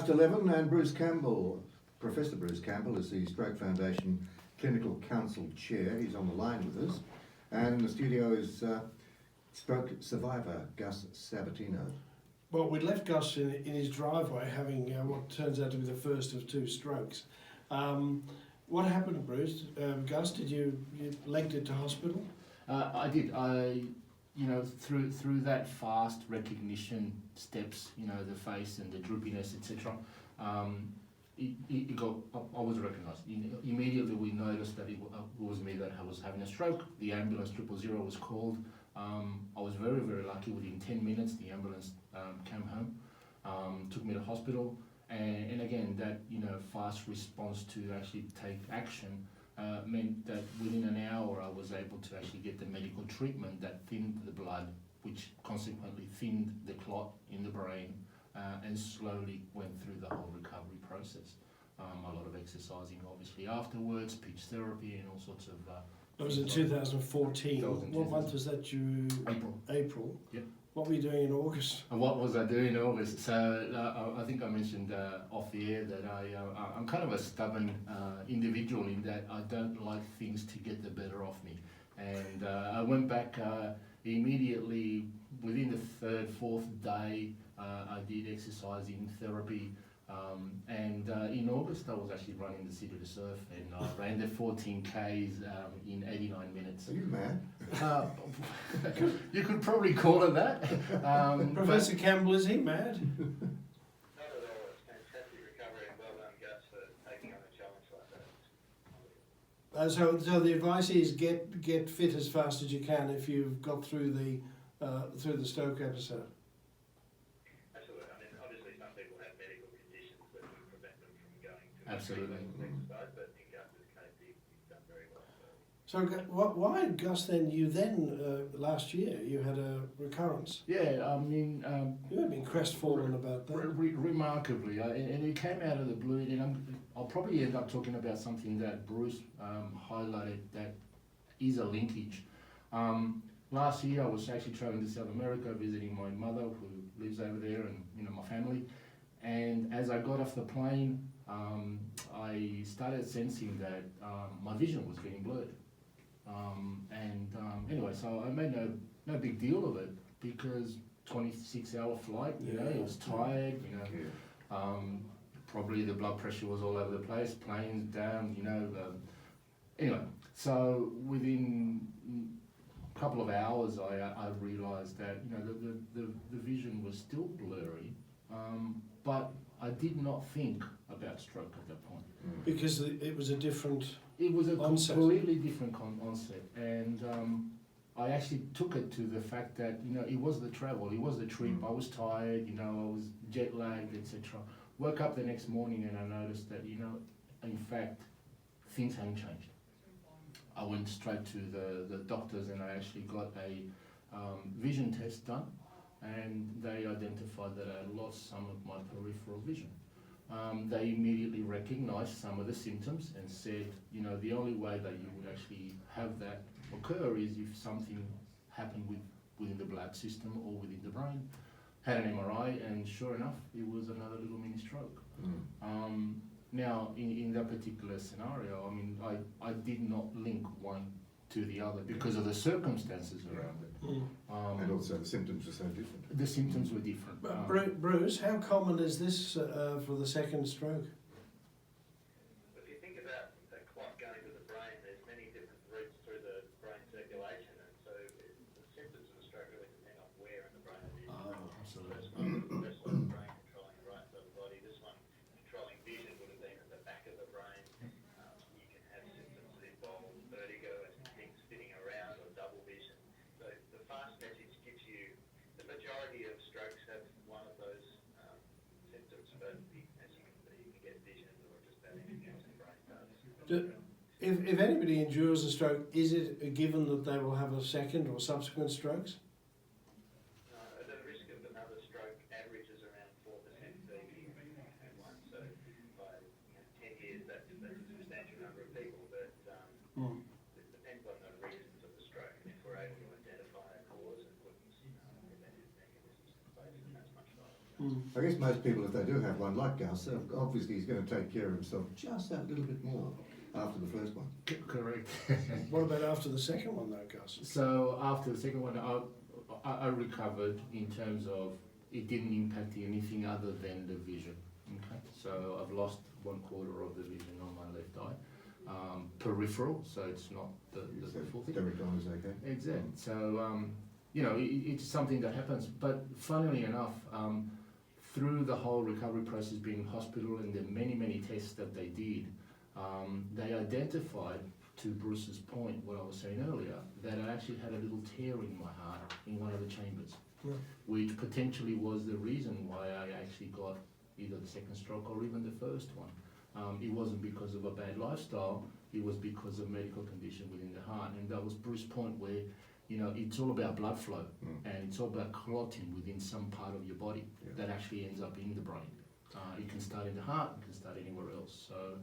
11, and Bruce Campbell, Professor Bruce Campbell, is the Stroke Foundation Clinical Council Chair. He's on the line with us. And in the studio is stroke survivor Gus Sabatino. Well, we left Gus in his driveway having what turns out to be the first of 2 strokes. What happened, Bruce? Gus, did you legged it to hospital? I did. Through that fast recognition steps, the face and the droopiness, etc. I was recognised. Immediately we noticed that it was me that was having a stroke. The ambulance 000 was called. I was very, very lucky. Within 10 minutes, the ambulance came home, took me to hospital, and again, that fast response to actually take action meant that within an hour I was able to actually get the medical treatment that thinned the blood, which consequently thinned the clot in the brain, and slowly went through the whole recovery process. A lot of exercising, obviously, afterwards, speech therapy, and all sorts of. That was in 2014. What month was that? April. Yep. What were you doing in August? And what was I doing in August? So I think I mentioned off the air that I'm kind of a stubborn individual in that I don't like things to get the better of me. And I went back immediately within the 3rd, 4th day. I did exercising therapy. And in August I was actually running the City to Surf, and I ran the 14 Ks in 89 minutes. Are you mad? You could probably call it that. Professor Campbell, is he mad? Not at all. It's fantastic recovery, and well done, Gus, for taking on a challenge like that. So the advice is get fit as fast as you can if you've got through the stroke episode. Absolutely. I mean, obviously some people have medical conditions that would prevent them from going to Absolutely. exercise, but in Gus's case, you've done very well. So why, Gus, then last year you had a recurrence? Yeah, I mean... You had been crestfallen about that. Remarkably, and it came out of the blue, and I'll probably end up talking about something that Bruce highlighted that is a linkage. Last year I was actually travelling to South America, visiting my mother who lives over there, and my family. And as I got off the plane, I started sensing that my vision was getting blurred. Anyway, so I made no big deal of it, because 26-hour flight, it was tired, probably the blood pressure was all over the place, planes down, anyway, so within a couple of hours I realised that the vision was still blurry, but I did not think about stroke at that point. Because it was a different It was a onset. completely different onset, and I actually took it to the fact that it was the travel, it was the trip. I was tired, I was jet lagged, etc. Woke up the next morning and I noticed that in fact things hadn't changed. I went straight to the doctors and I actually got a vision test done, and they identified that I had lost some of my peripheral vision. They immediately recognised some of the symptoms and said, the only way that you would actually have that occur is if something happened within the blood system or within the brain. Had an MRI, and sure enough, it was another little mini stroke. Now, in that particular scenario, I mean, I did not link one to the other because of the circumstances around it. And also the symptoms were so different. The symptoms were different. But Bruce, how common is this for the second stroke? If you think about a clot going to the brain, there's many different routes through the brain circulation, and so the symptoms of a stroke really depend on where in the brain it is. Absolutely. This one, the brain controlling the right side of the body. This one, controlling vision, would have been at the back of the brain. You can have symptoms that involve vertigo and things spinning around, or double vision. So the fast message gives you, the majority of strokes have one of those symptoms, but as you can see, you can get vision or just about anything else the brain does. If anybody endures a stroke, is it a given that they will have a second or subsequent strokes? The risk of another stroke averages around 4% per year at once. So by 10 years, that's a substantial number of people. But it depends on the reasons of the stroke. And if we're able to identify a cause and put preventive mechanisms in place, then that's much harder. I guess most people, if they do have one like Gus, obviously he's going to take care of himself just that little bit more after the first one. Correct. What about after the second one though, Gus? So after the second one, I recovered in terms of it didn't impact anything other than the vision. Okay, so I've lost 1/4 of the vision on my left eye, peripheral, so it's not the full thing. Derek Don is okay. Exactly. So you know, it's something that happens. But funnily enough, through the whole recovery process, being in hospital and the many tests that they did, they identified, to Bruce's point, what I was saying earlier, that I actually had a little tear in my heart in one of the chambers, Yeah. which potentially was the reason why I actually got either the second stroke or even the first one. It wasn't because of a bad lifestyle, it was because of medical condition within the heart. And that was Bruce's point where, you know, it's all about blood flow and it's all about clotting within some part of your body that actually ends up in the brain. It can start in the heart, it can start anywhere else. So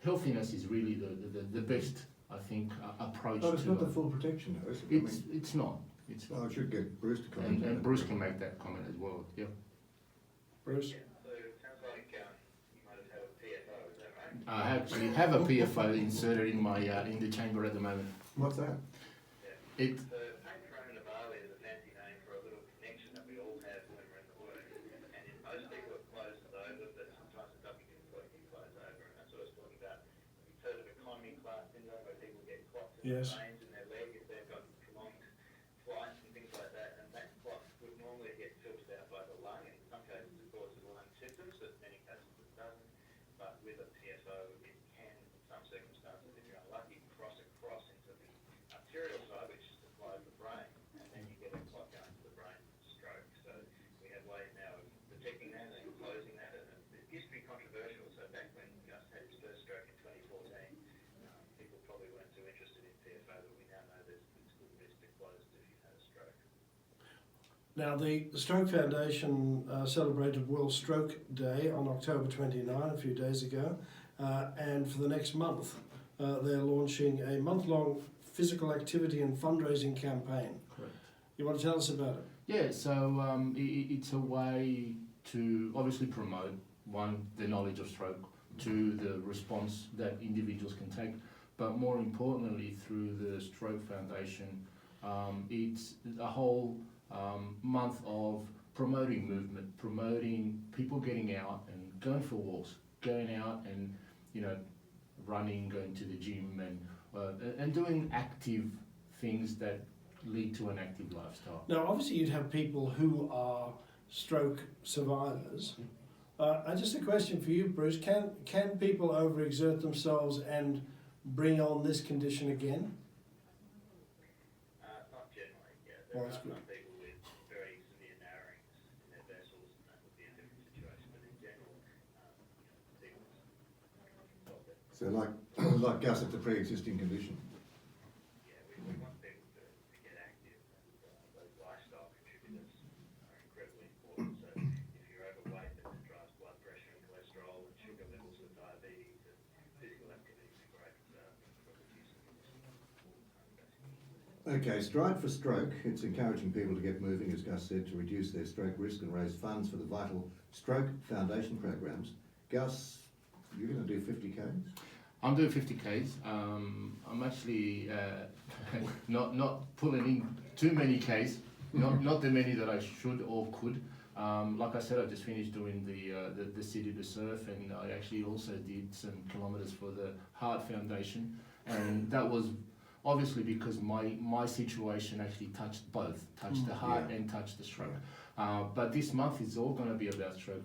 healthiness is really the best, I think, approach But it's to not the full protection, though, is it? it's not. It's Well, not. I should get Bruce to comment. on And it. Bruce can make that comment as well. Yeah. Bruce? Yeah, so it sounds like you might have had a PFO, is that right? I actually have a PFO inserted in my in the chamber at the moment. What's that? Yeah. It So pain prone to Bali is a fancy name for a little connection that we all have when we're in the work. And in most people it closes over, but sometimes it doesn't completely close over. And that's what I was talking about. You've heard of economy class syndrome where people get clots in Yes. their veins in their leg if they've got prolonged flights and things like that. And that clot would normally get filtered out by the lung. And in some cases it causes lung symptoms, but in many cases it doesn't. But with a PFO, it can, in some circumstances, if you're unlucky, cross across into the arterial side, which supplies the brain, and then you get a clot going to the brain stroke. So we have ways now of detecting that and closing that, and it used to be controversial. So back when Gus had his first stroke in 2014, people probably weren't too interested in PFO, but we now know that it's good risk to close if you've had a stroke. Now, the Stroke Foundation celebrated World Stroke Day on October 29, a few days ago, and for the next month they're launching a month-long physical activity and fundraising campaign. correct. You want to tell us about it? Yeah, so it's a way to obviously promote, one, the knowledge of stroke, two, the response that individuals can take, but more importantly, through the Stroke Foundation, it's a whole month of promoting movement, promoting people getting out and going for walks, going out and, you know, running, going to the gym and doing active things that lead to an active lifestyle. Now, obviously, you'd have people who are stroke survivors. And just a question for you, Bruce: can people overexert themselves and bring on this condition again? Not generally, yeah. Oh, There that's are good. some people with very severe narrowings in their vessels, and that would be a different situation. But in general, people felt that, So like Gus, it's a pre-existing condition. yeah, we want people to get active, and those lifestyle contributors are incredibly important. So if you're overweight, that drives blood pressure and cholesterol and sugar levels with diabetes, and physical activity is a great for reducing this. Okay, Stride for Stroke. It's encouraging people to get moving, as Gus said, to reduce their stroke risk and raise funds for the vital Stroke Foundation programs. Gus, you're going to do 50 Ks? I'm doing 50 Ks. I'm actually not pulling in too many Ks, not the many that I should or could. Like I said, I just finished doing the City to Surf, and I actually also did some kilometres for the Heart Foundation, and that was obviously because my situation actually touched both, touched the heart Yeah. and touched the stroke. But this month is all going to be about stroke,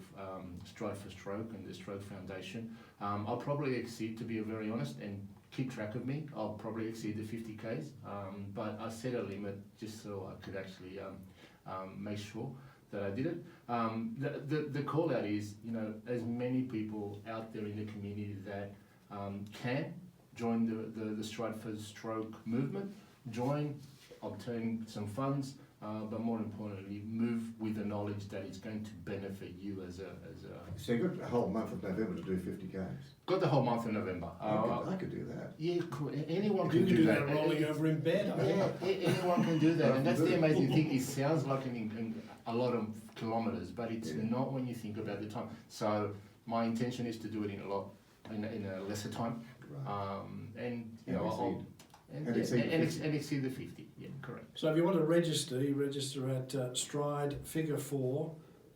Stride for Stroke and the Stroke Foundation. I'll probably exceed, to be very honest, and keep track of me, I'll probably exceed the 50 Ks, but I set a limit just so I could actually make sure that I did it. The call out is, you know, as many people out there in the community that can join the Stride for Stroke movement, obtain some funds, but more importantly, move with the knowledge that it's going to benefit you as a. So you've got a whole month of November to do 50 Ks. Got the whole month of November. I could do that. Yeah, anyone You can can do do that. that rolling over in bed. Yeah, anyone can do that, and that's the amazing thing. It sounds like a lot of kilometres, but it's Yeah. not when you think about the time. So my intention is to do it in a lesser time, Right. and And you know, exceed. and And exceed the 50. and exceed the 50. Yeah, correct. So if you want to register, you register at Stride Figure 4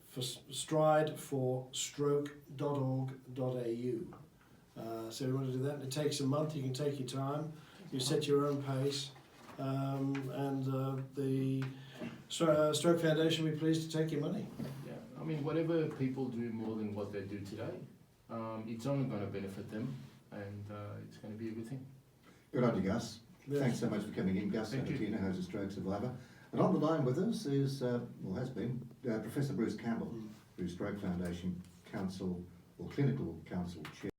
for Stride for stroke.org.au. So if you want to do that, it takes a month. You can take your time. You set your own pace, and the Stroke Foundation will be pleased to take your money. Yeah, I mean, whatever people do more than what they do today, it's only going to benefit them, and it's going to be a good thing. Good on you, Gus. Yeah. Thanks so much for coming in, Gus Thank you. Sabatino, who's a stroke survivor. And on the line with us is, has been, Professor Bruce Campbell, who's Stroke Foundation Council or Clinical Council Chair.